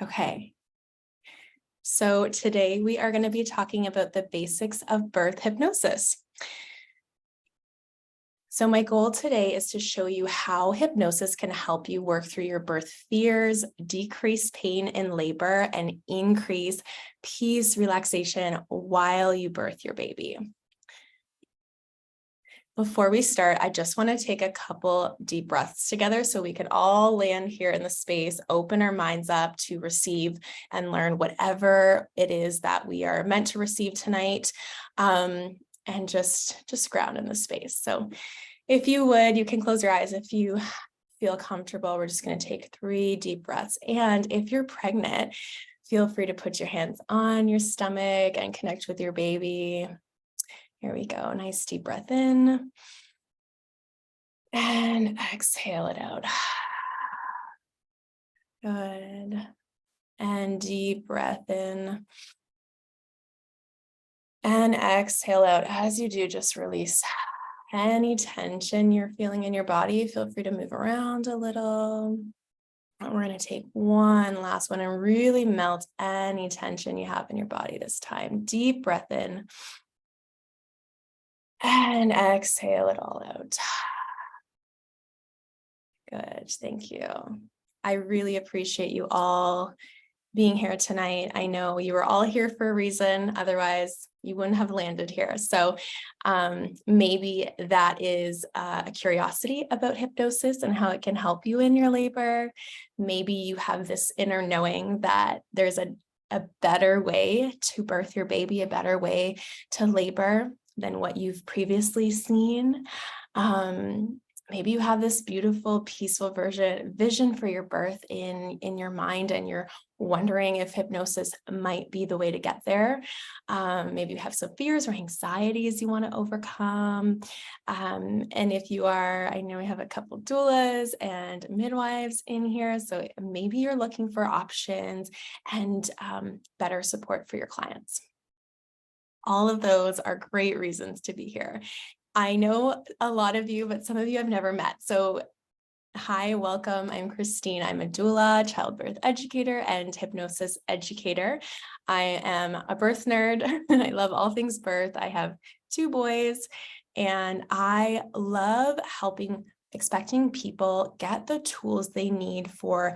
Okay. So today we are going to be talking about the basics of birth hypnosis. So my goal today is to show you how hypnosis can help you work through your birth fears, decrease pain in labor, and increase peace, relaxation while you birth your baby. Before we start, I just want to take a couple deep breaths together so we can all land here in the space, open our minds up to receive and learn whatever it is that we are meant to receive tonight, and just ground in the space. So if you would, you can close your eyes if you feel comfortable. We're just going to take 3 deep breaths. And if you're pregnant, feel free to put your hands on your stomach and connect with your baby. Here we go. Nice deep breath in and exhale it out. Good. And deep breath in and exhale out. As you do, just release any tension you're feeling in your body. Feel free to move around a little. And we're going to take one last one and really melt any tension you have in your body this time. Deep breath in. And exhale it all out. Good, thank you. I really appreciate you all being here tonight. I know you were all here for a reason, otherwise you wouldn't have landed here. So maybe that is a curiosity about hypnosis and how it can help you in your labor. Maybe you have this inner knowing that there's a better way to birth your baby, a better way to labor than what you've previously seen. Maybe you have this beautiful, peaceful vision for your birth in your mind, and you're wondering if hypnosis might be the way to get there. Maybe you have some fears or anxieties you want to overcome. And if you are, I know we have a couple doulas and midwives in here, so maybe you're looking for options and better support for your clients. All of those are great reasons to be here. I know a lot of you, but some of you I've never met. So hi, welcome. I'm Christine. I'm a doula, childbirth educator, and hypnosis educator. I am a birth nerd. I love all things birth. I have 2 boys, and I love helping expecting people get the tools they need for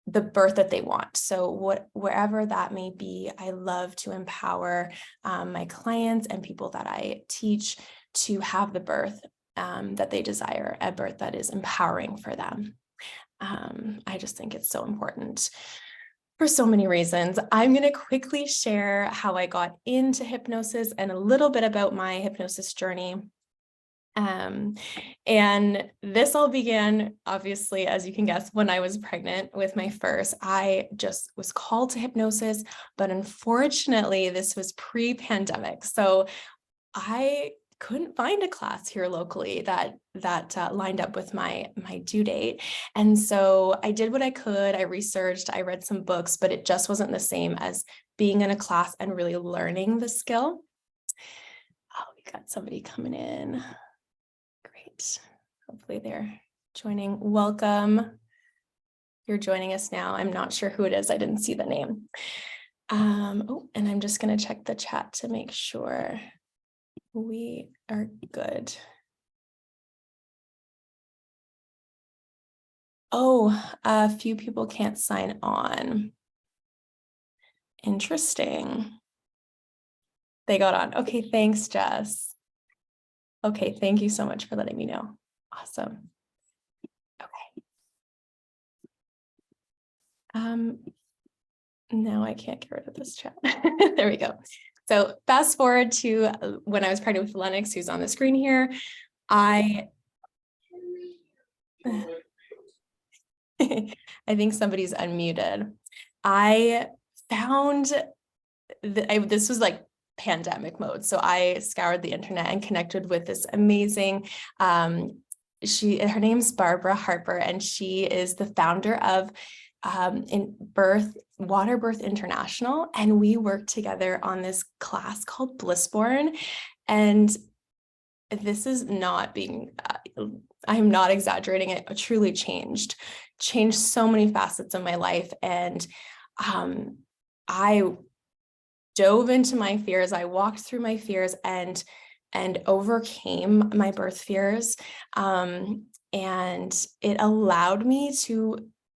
the birth that they want. So wherever that may be, I love to empower my clients and people that I teach to have the birth that they desire, a birth that is empowering for them. I just think it's so important for so many reasons. I'm going to quickly share how I got into hypnosis and a little bit about my hypnosis journey. And this all began, obviously, as you can guess, when I was pregnant with my first. I just was called to hypnosis, but unfortunately, this was pre-pandemic. So I couldn't find a class here locally that lined up with my due date. And so I did what I could. I researched, I read some books, but it just wasn't the same as being in a class and really learning the skill. Oh, we got somebody coming in. Great. Hopefully they're joining. Welcome. You're joining us now. I'm not sure who it is. I didn't see the name. Oh, and I'm just going to check the chat to make sure we are good. Oh, a few people can't sign on. Interesting. They got on. Okay, thanks, Jess. Okay, thank you so much for letting me know. Awesome. Okay. Now I can't get rid of this chat. There we go. So fast forward to when I was pregnant with Lennox, who's on the screen here. I think somebody's unmuted. I found this was like pandemic mode. So I scoured the internet and connected with this amazing, her name's Barbara Harper, and she is the founder of Water Birth International. And we worked together on this class called Blissborn. And this is not being, I'm not exaggerating, it truly changed so many facets of my life. And I dove into my fears. I walked through my fears and overcame my birth fears. And it allowed me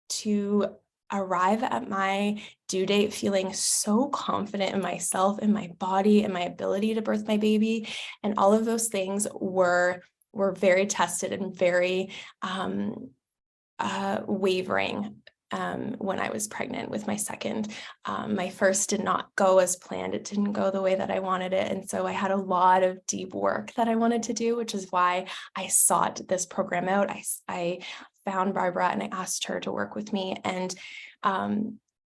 to arrive at my due date feeling so confident in myself, in my body, and my ability to birth my baby. And all of those things were very tested and very wavering when I was pregnant with my second. My first did not go as planned. It didn't go the way that I wanted it. And so I had a lot of deep work that I wanted to do, which is why I sought this program out. I found Barbara and I asked her to work with me, and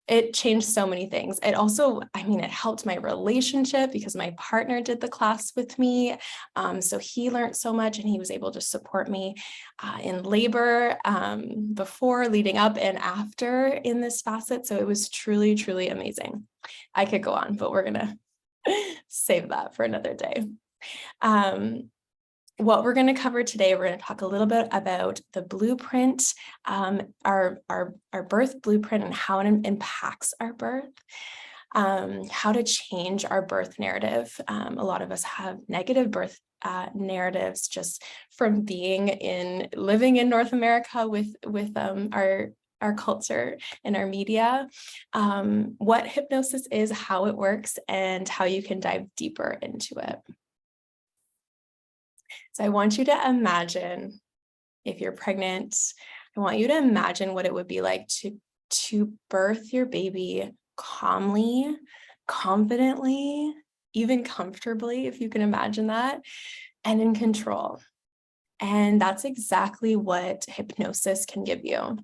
it changed so many things. It also, it helped my relationship because my partner did the class with me. So he learned so much, and he was able to support me in labor, before, leading up, and after in this facet. So it was truly, truly amazing. I could go on, but we're going to save that for another day. What we're going to cover today, we're going to talk a little bit about the blueprint, our birth blueprint, and how it impacts our birth, how to change our birth narrative. A lot of us have negative birth narratives just from living in North America with our culture and our media, what hypnosis is, how it works, and how you can dive deeper into it. So I want you to imagine, if you're pregnant, I want you to imagine what it would be like to birth your baby calmly, confidently, even comfortably, if you can imagine that, and in control. And that's exactly what hypnosis can give you.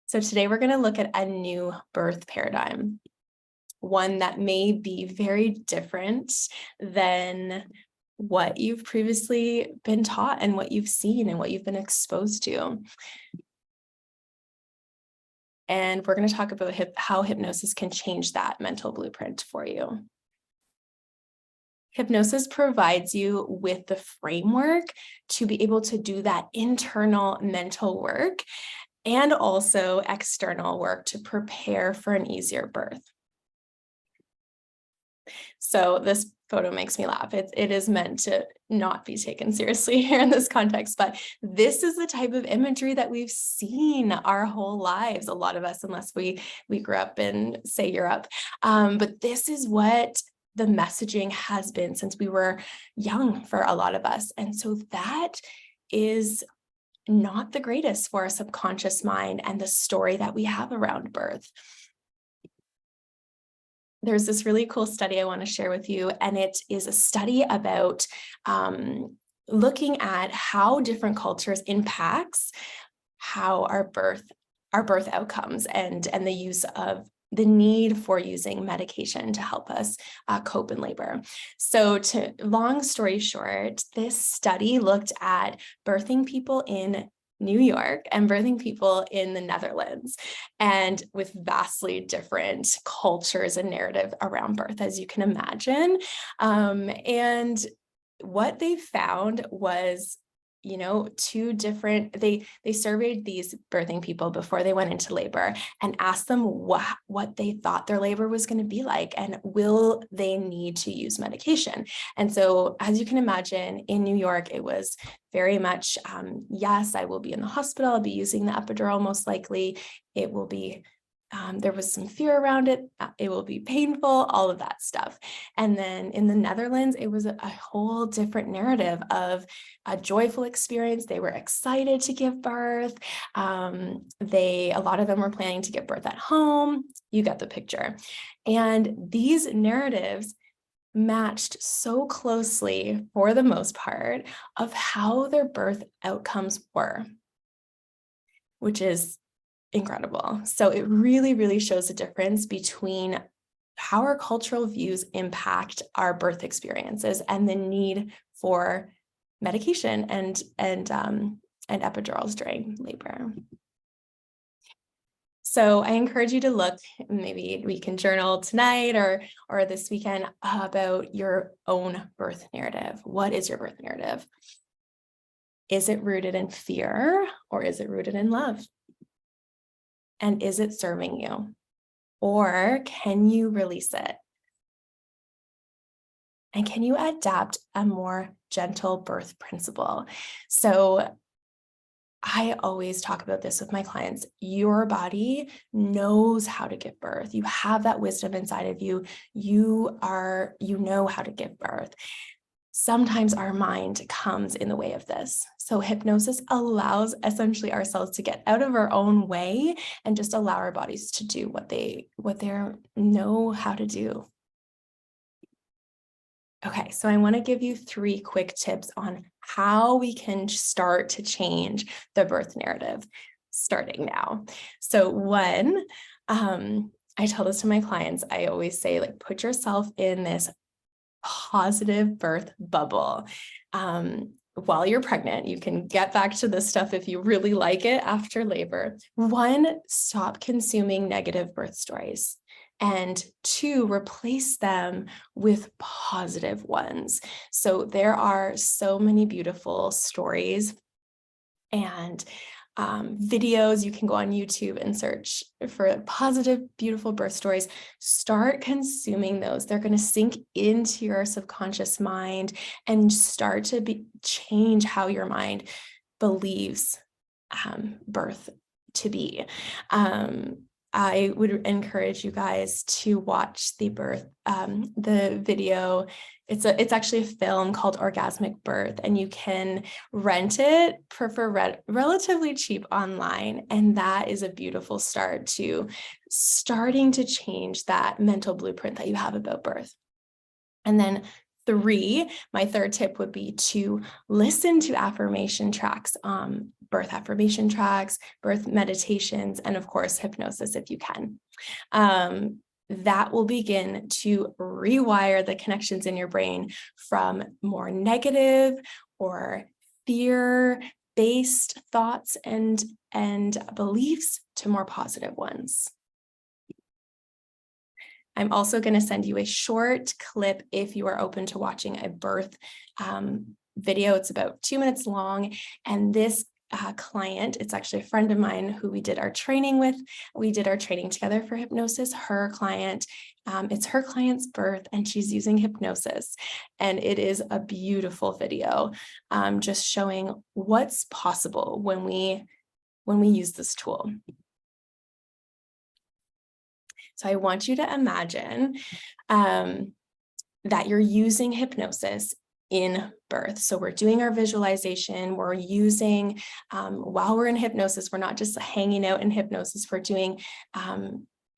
So today we're going to look at a new birth paradigm, one that may be very different than what you've previously been taught and what you've seen and what you've been exposed to. And we're going to talk about how hypnosis can change that mental blueprint for you. Hypnosis provides you with the framework to be able to do that internal mental work and also external work to prepare for an easier birth. So this photo makes me laugh. It is meant to not be taken seriously here in this context, but this is the type of imagery that we've seen our whole lives, a lot of us, unless we grew up in, say, Europe. But this is what the messaging has been since we were young for a lot of us. And so that is not the greatest for our subconscious mind and the story that we have around birth. There's this really cool study I want to share with you, and it is a study about looking at how different cultures impacts how our birth outcomes and the use of the need for using medication to help us cope in labor. So long story short, this study looked at birthing people in New York and birthing people in the Netherlands, and with vastly different cultures and narrative around birth, as you can imagine. And what they found was, two different, they surveyed these birthing people before they went into labor and asked them what they thought their labor was going to be like, and will they need to use medication. And so, as you can imagine, in New York, it was very much, yes, I will be in the hospital, I'll be using the epidural most likely, it will be, there was some fear around it, it will be painful, all of that stuff. And then in the Netherlands, it was a whole different narrative of a joyful experience. They were excited to give birth. A lot of them were planning to give birth at home. You get the picture. And these narratives matched so closely, for the most part, of how their birth outcomes were, which is incredible. So it really, really shows the difference between how our cultural views impact our birth experiences and the need for medication and epidurals during labor. So I encourage you to look, maybe we can journal tonight or this weekend about your own birth narrative. What is your birth narrative? Is it rooted in fear or is it rooted in love? And is it serving you? Or can you release it? And can you adapt a more gentle birth principle? So I always talk about this with my clients. Your body knows how to give birth. You have that wisdom inside of you. You know how to give birth. Sometimes our mind comes in the way of this. So hypnosis allows essentially ourselves to get out of our own way and just allow our bodies to do what they know how to do. Okay, so I want to give you 3 quick tips on how we can start to change the birth narrative starting now. So one, I tell this to my clients, I always say, like, put yourself in this positive birth bubble. While you're pregnant, you can get back to this stuff if you really like it after labor. 1, stop consuming negative birth stories. And 2, replace them with positive ones. So there are so many beautiful stories and videos. You can go on YouTube and search for positive, beautiful birth stories. Start consuming those. They're going to sink into your subconscious mind and start to change how your mind believes birth to be. I would encourage you guys to watch the video. It's actually a film called Orgasmic Birth, and you can rent it for relatively cheap online. And that is a beautiful start to starting to change that mental blueprint that you have about birth. And then 3, my 3rd tip would be to listen to affirmation tracks, birth affirmation tracks, birth meditations, and of course, hypnosis if you can. That will begin to rewire the connections in your brain from more negative or fear-based thoughts and beliefs to more positive ones. I'm also going to send you a short clip if you are open to watching a birth video. It's about 2 minutes long. And this client, it's actually a friend of mine who we did our training with. We did our training together for hypnosis. Her client, it's her client's birth, and she's using hypnosis. And it is a beautiful video, just showing what's possible when we use this tool. So I want you to imagine that you're using hypnosis in birth. So we're doing our visualization, we're using, while we're in hypnosis, we're not just hanging out in hypnosis, we're doing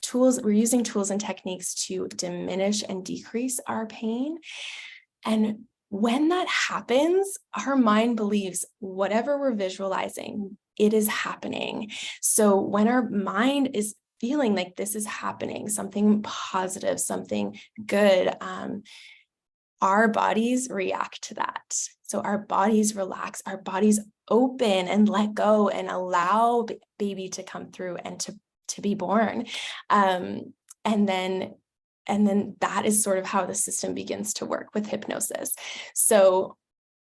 tools, we're using tools and techniques to diminish and decrease our pain. And when that happens, our mind believes whatever we're visualizing, it is happening. So when our mind is feeling like this is happening, something positive, something good, our bodies react to that. So our bodies relax, our bodies open and let go and allow baby to come through and to be born. And then that is sort of how the system begins to work with hypnosis. So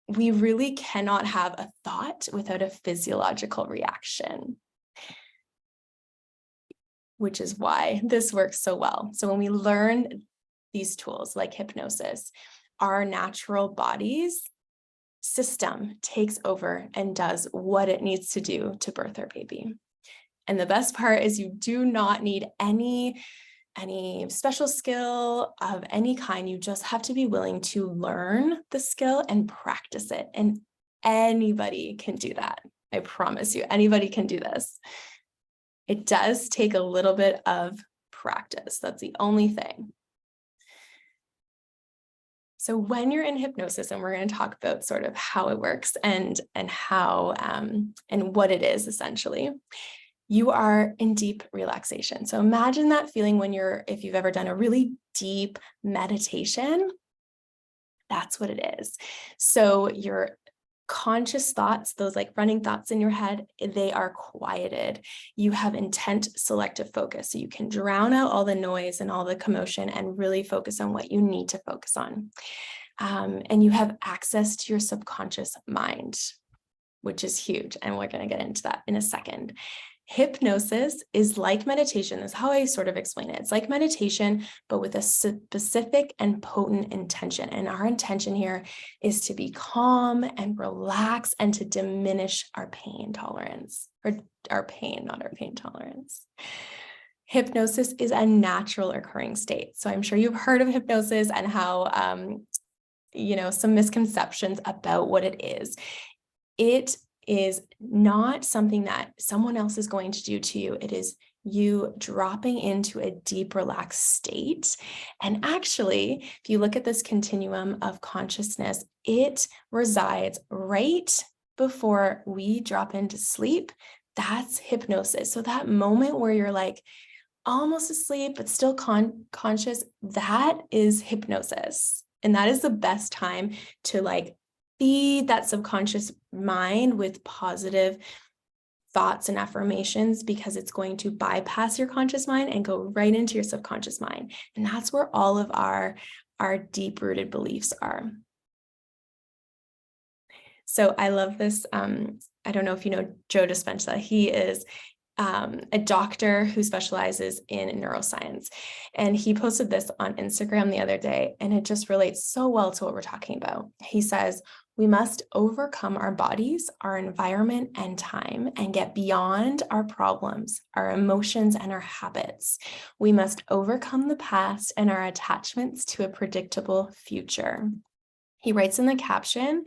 we really cannot have a thought without a physiological reaction, which is why this works so well. So when we learn these tools like hypnosis, our natural body's system takes over and does what it needs to do to birth our baby. And the best part is you do not need any special skill of any kind. You just have to be willing to learn the skill and practice it. And anybody can do that. I promise you, anybody can do this. It does take a little bit of practice. That's the only thing. So when you're in hypnosis, and we're going to talk about sort of how it works and how and what it is essentially, you are in deep relaxation. So imagine that feeling when if you've ever done a really deep meditation, that's what it is. So your conscious thoughts, those like running thoughts in your head, they are quieted. You have intent selective focus. So you can drown out all the noise and all the commotion and really focus on what you need to focus on. And you have access to your subconscious mind, which is huge. And we're going to get into that in a second. Hypnosis is like meditation. That's how I sort of explain it. It's like meditation, but with a specific and potent intention. And our intention here is to be calm and relax and to diminish our pain tolerance, or our pain, not our pain tolerance. Hypnosis is a natural occurring state. So I'm sure you've heard of hypnosis and how, some misconceptions about what it is. It is not something that someone else is going to do to you. It is you dropping into a deep, relaxed state. And actually, if you look at this continuum of consciousness, it resides right before we drop into sleep. That's hypnosis. So that moment where you're like almost asleep, but still conscious, that is hypnosis. And that is the best time to like feed that subconscious mind with positive thoughts and affirmations, because it's going to bypass your conscious mind and go right into your subconscious mind. And that's where all of our deep-rooted beliefs are. So I love this. I don't know if you know Joe Dispenza. He is a doctor who specializes in neuroscience. And he posted this on Instagram the other day, and it just relates so well to what we're talking about. He says, we must overcome our bodies, our environment, and time, and get beyond our problems, our emotions, and our habits. We must overcome the past and our attachments to a predictable future. He writes in the caption,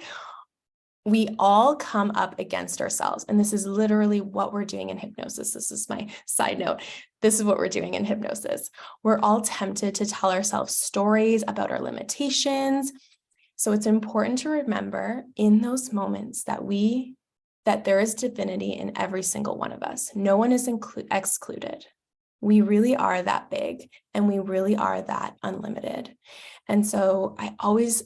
we all come up against ourselves. And this is literally what we're doing in hypnosis. This is my side note. This is what we're doing in hypnosis. We're all tempted to tell ourselves stories about our limitations. So it's important to remember in those moments that there is divinity in every single one of us. No one is excluded. We really are that big, and we really are that unlimited. And so I always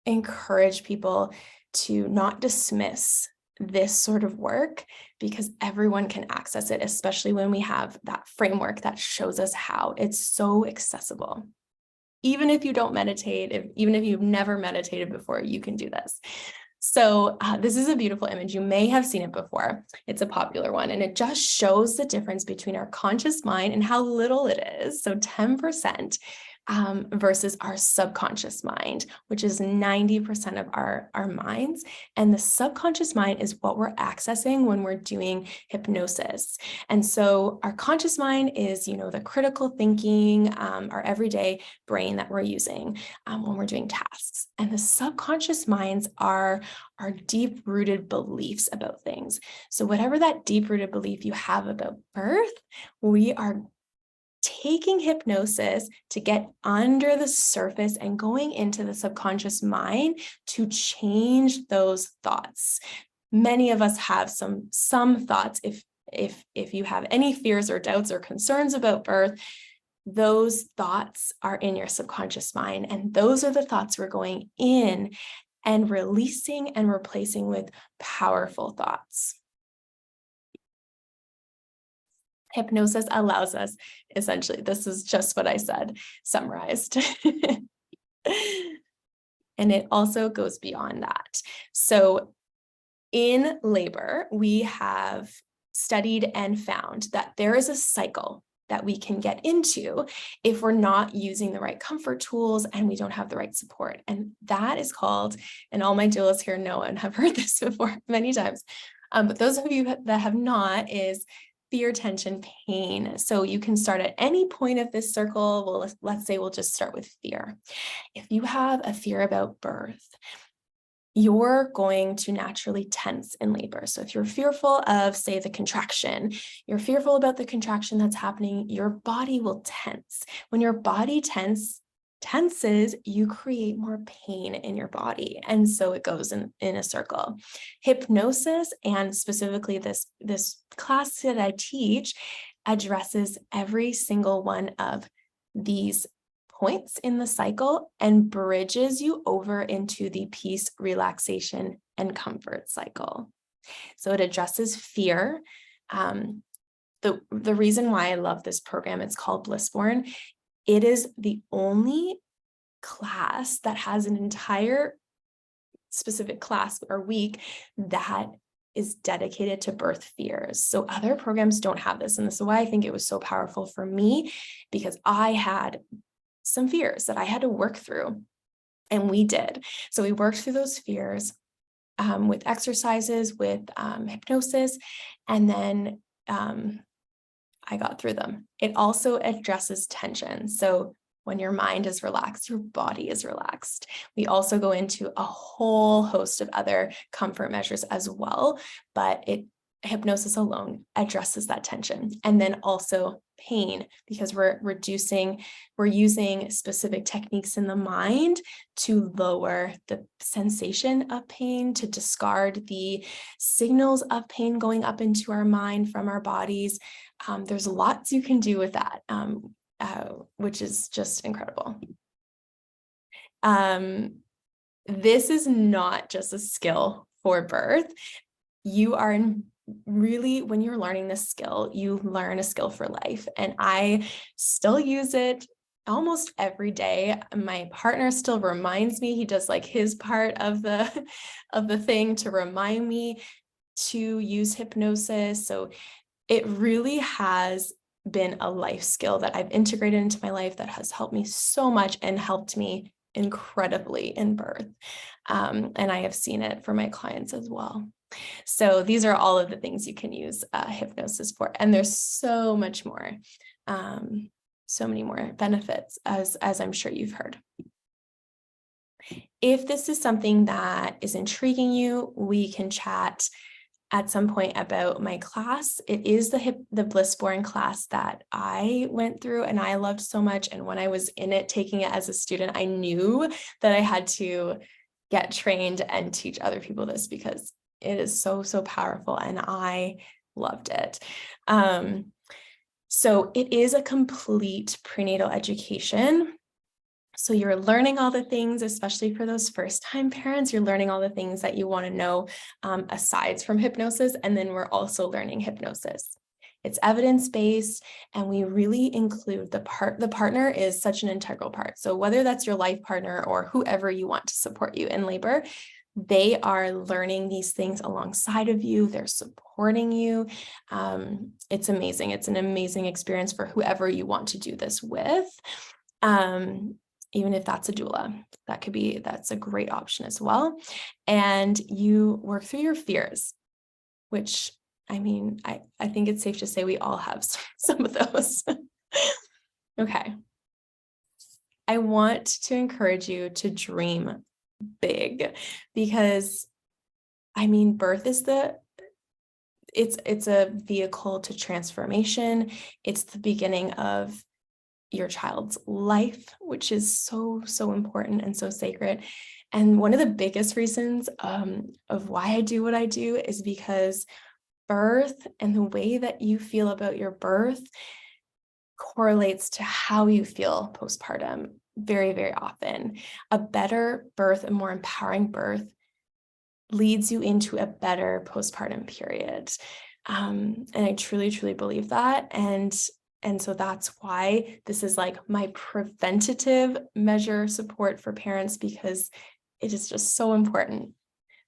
encourage people to not dismiss this sort of work, because everyone can access it, especially when we have that framework that shows us how. It's so accessible. Even if you don't meditate, even if you've never meditated before, you can do this. So this is a beautiful image. You may have seen it before. It's a popular one, and it just shows the difference between our conscious mind and how little it is. So 10%. Versus our subconscious mind, which is 90% of our minds. And the subconscious mind is what we're accessing when we're doing hypnosis. And so our conscious mind is, the critical thinking, our everyday brain that we're using when we're doing tasks. And the subconscious minds are our deep-rooted beliefs about things. So whatever that deep-rooted belief you have about birth, we are taking hypnosis to get under the surface and going into the subconscious mind to change those thoughts. Many of us have some thoughts. If you have any fears or doubts or concerns about birth, those thoughts are in your subconscious mind. And those are the thoughts we're going in and releasing and replacing with powerful thoughts. Hypnosis allows us, essentially, this is just what I said, summarized. And it also goes beyond that. So in labor, we have studied and found that there is a cycle that we can get into if we're not using the right comfort tools and we don't have the right support. And that is called, and all my doulas here know and have heard this before many times, but those of you that have not, is fear, tension, pain. So you can start at any point of this circle. Well, let's say we'll just start with fear. If you have a fear about birth, you're going to naturally tense in labor. So if you're fearful of, say, the contraction, you're fearful about the contraction that's happening, your body will tense. When your body tenses, you create more pain in your body. And so it goes in a circle. Hypnosis, and specifically this class that I teach, addresses every single one of these points in the cycle and bridges you over into the peace, relaxation, and comfort cycle. So it addresses fear. The reason why I love this program, it's called Blissborn. It is the only class that has an entire specific class or week that is dedicated to birth fears. So other programs don't have this. And this is why I think it was so powerful for me, because I had some fears that I had to work through, and we did. So we worked through those fears with exercises, with hypnosis, and then I got through them. It also addresses tension. So when your mind is relaxed, your body is relaxed. We also go into a whole host of other comfort measures as well, but hypnosis alone addresses that tension. And then also pain, because we're using specific techniques in the mind to lower the sensation of pain, to discard the signals of pain going up into our mind from our bodies. There's lots you can do with that, which is just incredible. This is not just a skill for birth. You are really, when you're learning this skill, you learn a skill for life. And I still use it almost every day. My partner still reminds me, he does like his part of the thing to remind me to use hypnosis. So it really has been a life skill that I've integrated into my life that has helped me so much and helped me incredibly in birth. And I have seen it for my clients as well. So these are all of the things you can use hypnosis for. And there's so much more, so many more benefits, as I'm sure you've heard. If this is something that is intriguing you, we can chat at some point about my class. It is the Blissborn class that I went through and I loved so much. And when I was in it, taking it as a student, I knew that I had to get trained and teach other people this, because it is so, so powerful and I loved it. So it is a complete prenatal education. So you're learning all the things, especially for those first-time parents, you're learning all the things that you want to know aside from hypnosis. And then we're also learning hypnosis. It's evidence-based, and we really include the partner is such an integral part. So whether that's your life partner or whoever you want to support you in labor, they are learning these things alongside of you. They're supporting you. It's amazing. It's an amazing experience for whoever you want to do this with. Even if that's a doula, that's a great option as well. And you work through your fears, which, I mean, I think it's safe to say we all have some of those. Okay. I want to encourage you to dream big, because I mean, birth is it's a vehicle to transformation. It's the beginning of your child's life, which is so, so important and so sacred. And one of the biggest reasons of why I do what I do is because birth and the way that you feel about your birth correlates to how you feel postpartum very, very often. A better birth, a more empowering birth, leads you into a better postpartum period. And I truly, truly believe that. And so that's why this is like my preventative measure support for parents, because it is just so important.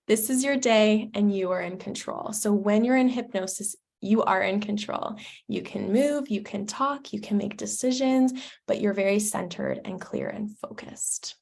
This is your day and you are in control. So when you're in hypnosis, you are in control. You can move, you can talk, you can make decisions, but you're very centered and clear and focused.